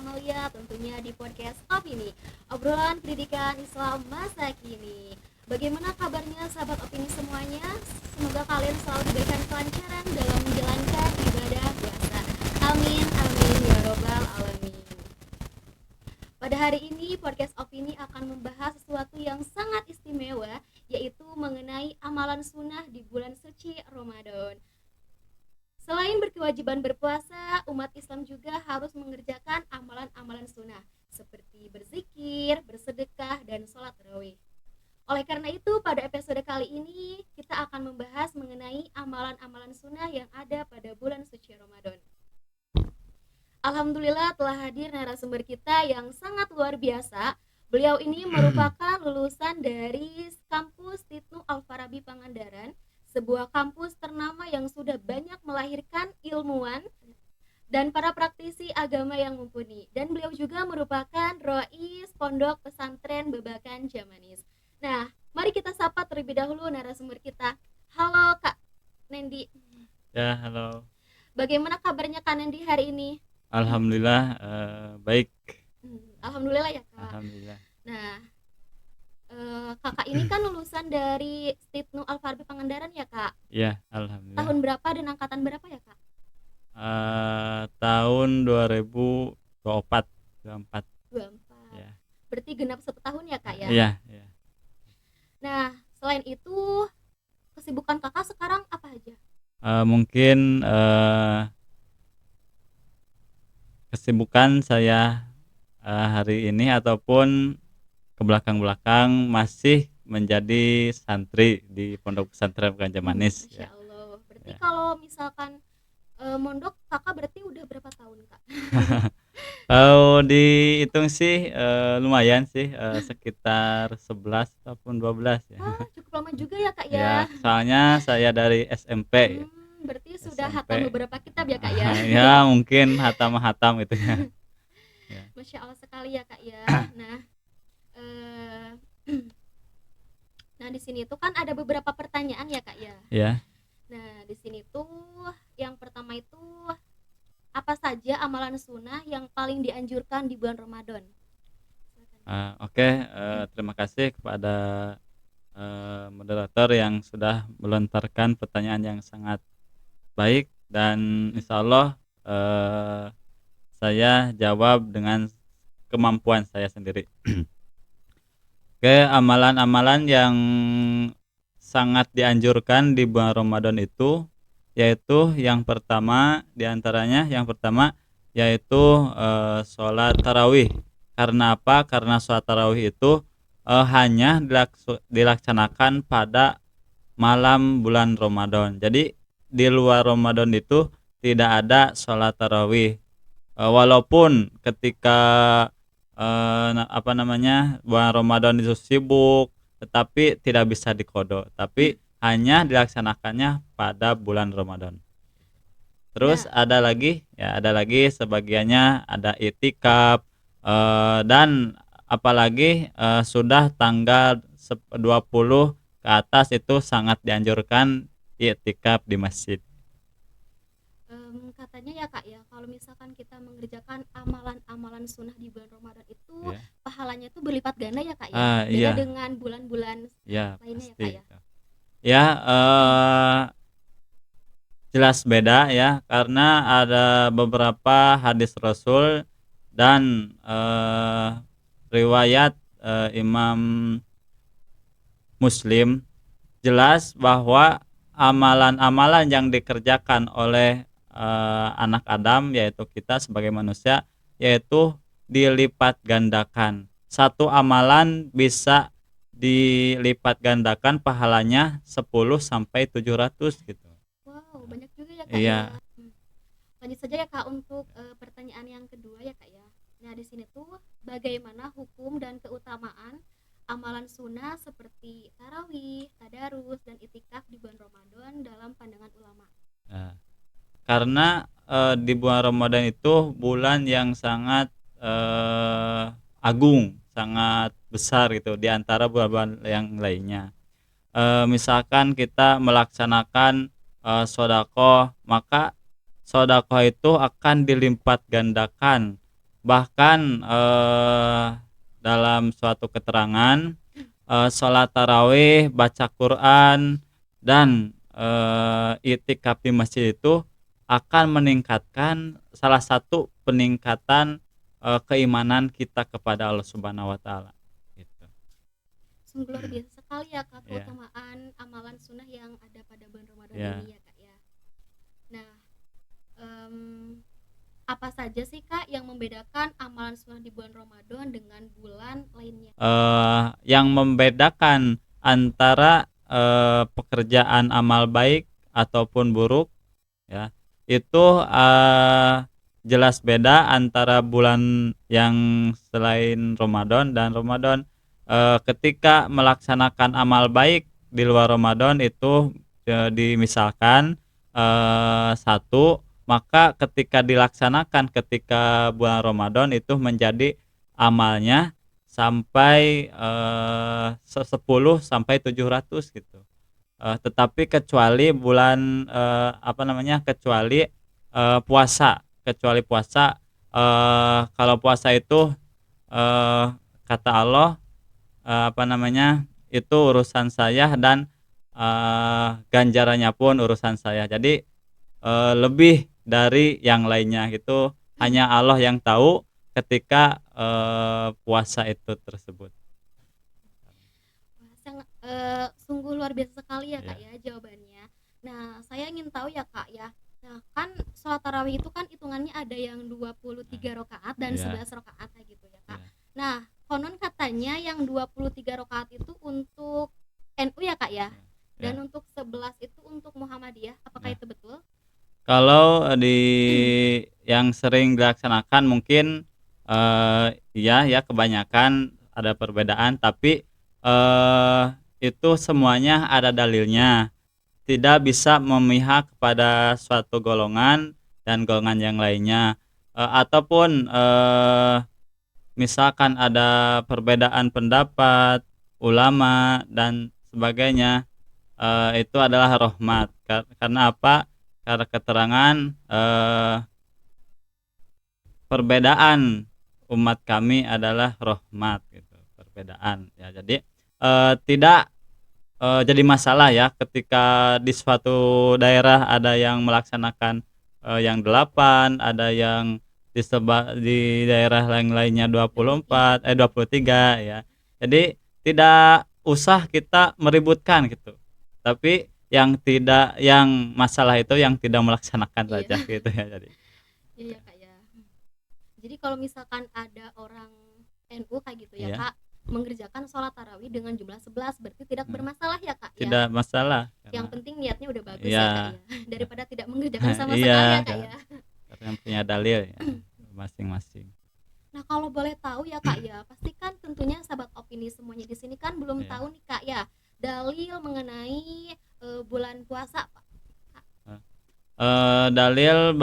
Amalia tentunya di podcast Opini, obrolan pendidikan Islam masa kini. Bagaimana kabarnya sahabat Opini semuanya? Semoga kalian selalu diberikan kelancaran dalam menjalankan ibadah puasa. Amin, amin, ya robbal alamin. Pada hari ini podcast Opini akan membahas sesuatu yang sangat istimewa, yaitu mengenai amalan sunnah di bulan suci Ramadan. Selain berkewajiban berpuasa, umat Islam juga harus mengerjakan amalan-amalan sunnah seperti berzikir, bersedekah, dan sholat tarawih. Oleh karena itu, pada episode kali ini kita akan membahas mengenai amalan-amalan sunnah yang ada pada bulan suci Ramadan. Alhamdulillah telah hadir narasumber kita yang sangat luar biasa. Beliau ini merupakan lulusan dari kampus Titnu Al-Farabi Pangandaran, sebuah kampus ternama yang sudah banyak melahirkan ilmuwan dan para praktisi agama yang mumpuni. Dan beliau juga merupakan Rois Pondok Pesantren Babakan Jamanis. Nah, mari kita sapa terlebih dahulu narasumber kita. Halo Kak Nendi. Ya, halo. Bagaimana kabarnya Kak Nendi hari ini? Alhamdulillah baik. Alhamdulillah ya Kak. Alhamdulillah. Nah, Kakak ini kan lulusan dari Titnu Al-Farabi Pangandaran ya Kak? Ya, alhamdulillah. Tahun berapa dan angkatan berapa ya Kak? Tahun 2024. 24. Ya. Berarti genap 1 tahun ya Kak ya? Iya, iya. Nah, selain itu kesibukan Kakak sekarang apa aja? Mungkin kesibukan saya hari ini ataupun ke belakang-belakang masih menjadi santri di Pondok Pesantren Babakan Jamanis. Masya Allah. Berarti Ya. kalau misalkan mondok Kakak berarti udah berapa tahun Kak? Kalau dihitung sih lumayan sih, sekitar 11 ataupun 12 ya. Wah, cukup lama juga ya Kak ya? Ya, soalnya saya dari SMP ya. Berarti sudah SMP. hatam beberapa kitab ya Kak ya? Ya, mungkin hatam itu ya. Masya Allah sekali ya Kak ya. Nah di sini tuh kan ada beberapa pertanyaan ya Kak ya. Ya. Nah di sini tuh yang pertama itu apa saja amalan sunnah yang paling dianjurkan di bulan Ramadan? Oke, terima kasih kepada moderator yang sudah melontarkan pertanyaan yang sangat baik dan insya Allah saya jawab dengan kemampuan saya sendiri. Oke, amalan-amalan yang sangat dianjurkan di bulan Ramadan itu yaitu yang pertama yaitu sholat tarawih. Karena apa? Karena sholat tarawih itu hanya dilaksanakan pada malam bulan Ramadan. Jadi di luar Ramadan itu tidak ada sholat tarawih. Walaupun ketika bulan Ramadan itu sibuk, tetapi tidak bisa diqodho. Tapi hanya dilaksanakannya pada bulan Ramadan. Terus ada lagi sebagiannya ada itikaf dan apalagi sudah tanggal 20 ke atas itu sangat dianjurkan itikaf di masjid. Katanya ya Kak ya, kalau misalkan kita mengerjakan amalan-amalan sunnah di bulan Ramadan itu pahalanya itu berlipat ganda ya Kak ya, beda dengan bulan-bulan lainnya pasti. Ya Kak ya? Jelas beda ya, karena ada beberapa hadis Rasul dan riwayat Imam Muslim jelas bahwa amalan-amalan yang dikerjakan oleh anak Adam, yaitu kita sebagai manusia, yaitu dilipat gandakan. Satu amalan bisa dilipat gandakan pahalanya 10 sampai 700 gitu. Wow, banyak juga ya Kak Iya. ya. Lanjut saja ya Kak untuk pertanyaan yang kedua ya Kak ya. Nah, di sini tuh bagaimana hukum dan keutamaan amalan sunnah seperti tarawih, tadarus, dan itikaf di bulan Ramadan dalam pandangan ulama? Karena di bulan Ramadan itu bulan yang sangat agung, sangat besar gitu di antara bulan-bulan yang lainnya. Misalkan kita melaksanakan sedekah, maka sedekah itu akan dilipat gandakan Bahkan dalam suatu keterangan sholat tarawih, baca Quran, dan i'tikaf di masjid itu akan meningkatkan salah satu peningkatan keimanan kita kepada Allah Subhanahu wa taala gitu. Sungguh luar biasa sekali ya Kak Ya. keutamaan amalan sunnah yang ada pada bulan Ramadan Ya. ini ya Kak ya. Nah, apa saja sih Kak yang membedakan amalan sunnah di bulan Ramadan dengan bulan lainnya? Yang membedakan antara pekerjaan amal baik ataupun buruk ya, itu jelas beda antara bulan yang selain Ramadan dan Ramadan. Ketika melaksanakan amal baik di luar Ramadan itu dimisalkan satu, maka ketika dilaksanakan ketika bulan Ramadan itu menjadi amalnya sampai 10 sampai 700 gitu. Tetapi kecuali bulan kecuali puasa. Kalau puasa itu kata Allah itu urusan saya, dan ganjarannya pun urusan saya. Jadi lebih dari yang lainnya gitu, hanya Allah yang tahu ketika puasa itu tersebut. Sungguh luar biasa sekali ya Kak Ya. ya jawabannya. Nah, saya ingin tahu ya Kak ya. Nah, kan sholat tarawih itu kan hitungannya ada yang 23 rakaat dan Ya. 11 rakaat gitu ya Kak. Ya. Nah, konon katanya yang 23 rakaat itu untuk NU ya Kak ya. Dan Ya. untuk 11 itu untuk Muhammadiyah. Apakah Ya. itu betul? Kalau di yang sering dilaksanakan mungkin ya kebanyakan ada perbedaan, tapi itu semuanya ada dalilnya. Tidak bisa memihak kepada suatu golongan dan golongan yang lainnya. Ataupun misalkan ada perbedaan pendapat ulama dan sebagainya, itu adalah rahmat. Karena apa? Karena keterangan perbedaan umat kami adalah rahmat gitu. Perbedaan ya. Jadi tidak jadi masalah ya ketika di suatu daerah ada yang melaksanakan yang 8, ada yang di daerah lainnya 23 ya. Jadi tidak usah kita meributkan gitu. Tapi yang masalah itu yang tidak melaksanakan Iya. saja gitu ya. Jadi Iya Kak ya. Jadi kalau misalkan ada orang NU kayak gitu ya Iya. Kak, mengerjakan sholat tarawih dengan jumlah 11 berarti tidak bermasalah ya Kak ya. tidak masalah Yang penting niatnya udah bagus Iya. ya Kak ya. Daripada tidak mengerjakan sama Iya, sekali ya Kak ya. karena punya dalil ya masing-masing. Nah, kalau boleh tahu ya Kak ya, pasti kan tentunya sahabat opini semuanya di sini kan belum Iya. tahu nih Kak ya, dalil mengenai bulan puasa Pak. Dalil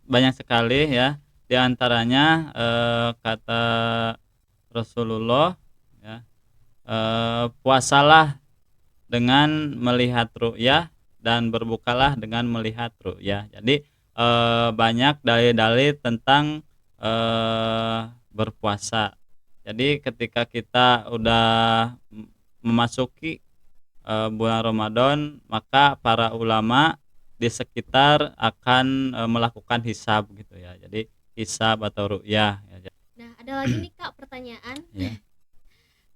banyak sekali ya. Di antaranya kata Rasulullah ya, puasalah dengan melihat ru'yah dan berbukalah dengan melihat ru'yah. Jadi banyak dalil-dalil tentang berpuasa. Jadi ketika kita udah memasuki bulan Ramadan, maka para ulama di sekitar akan melakukan hisab gitu ya. Jadi hisab atau ru'yah ya. Nah, ada lagi nih Kak pertanyaan. Ya.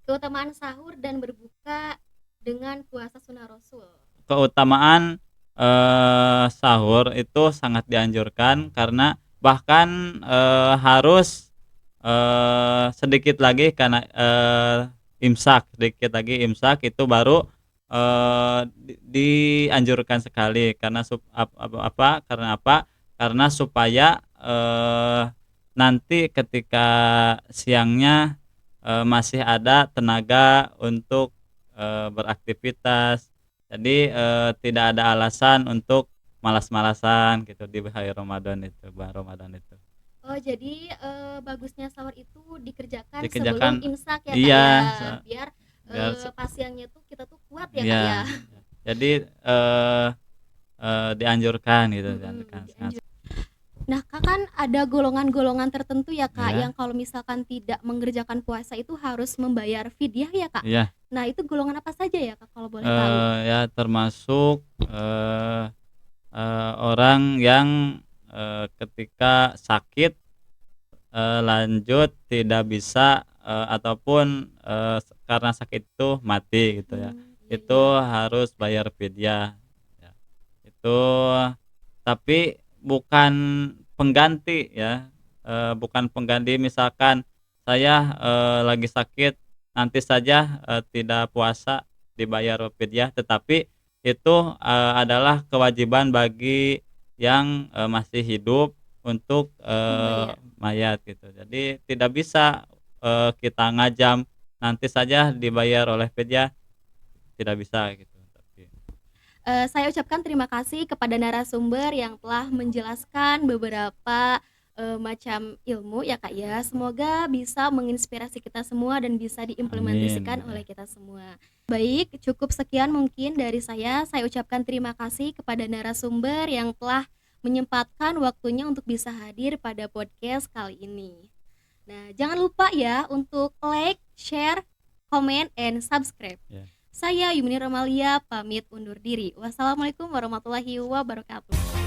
Keutamaan sahur dan berbuka dengan puasa sunnah Rasul. Keutamaan sahur itu sangat dianjurkan karena bahkan harus sedikit lagi karena sedikit lagi imsak itu baru dianjurkan sekali karena karena apa? Karena supaya nanti ketika siangnya masih ada tenaga untuk beraktivitas. Jadi tidak ada alasan untuk malas-malasan gitu di hari Ramadan itu, bulan Ramadan itu. Oh, jadi bagusnya sahur itu dikerjakan Dikerjakan, sebelum imsak ya iya, Kak ya. Biar pas siangnya tuh kita tuh kuat ya iya. Kak ya. Jadi dianjurkan gitu, dianjurkan. Nah, Kak, kan ada golongan-golongan tertentu ya, Kak, yang Ya, kalau misalkan tidak mengerjakan puasa itu harus membayar fidyah ya, Kak? iya, Nah, itu golongan apa saja ya, Kak, kalau boleh tahu? ya termasuk, orang yang, ketika sakit, lanjut tidak bisa, ataupun, karena sakit itu mati gitu ya, Iya itu iya. harus bayar fidyah, ya. Itu tapi bukan pengganti ya, bukan pengganti misalkan saya, lagi sakit, nanti saja, tidak puasa dibayar fidyah, tetapi itu, adalah kewajiban bagi yang, masih hidup untuk, Membayar. mayat gitu. Jadi tidak bisa, kita ngajam, nanti saja dibayar oleh fidyah, tidak bisa gitu tapi Saya ucapkan terima kasih kepada narasumber yang telah menjelaskan beberapa, macam ilmu ya, Kak, ya. Semoga bisa menginspirasi kita semua dan bisa amin diimplementasikan oleh ya. kita semua. Baik, cukup sekian mungkin dari saya. Saya ucapkan terima kasih kepada narasumber yang telah menyempatkan waktunya untuk bisa hadir pada podcast kali ini. Nah, jangan lupa ya untuk like, share, comment, and subscribe. Ya. Saya Yumni Romalia pamit undur diri. Wassalamualaikum warahmatullahi wabarakatuh.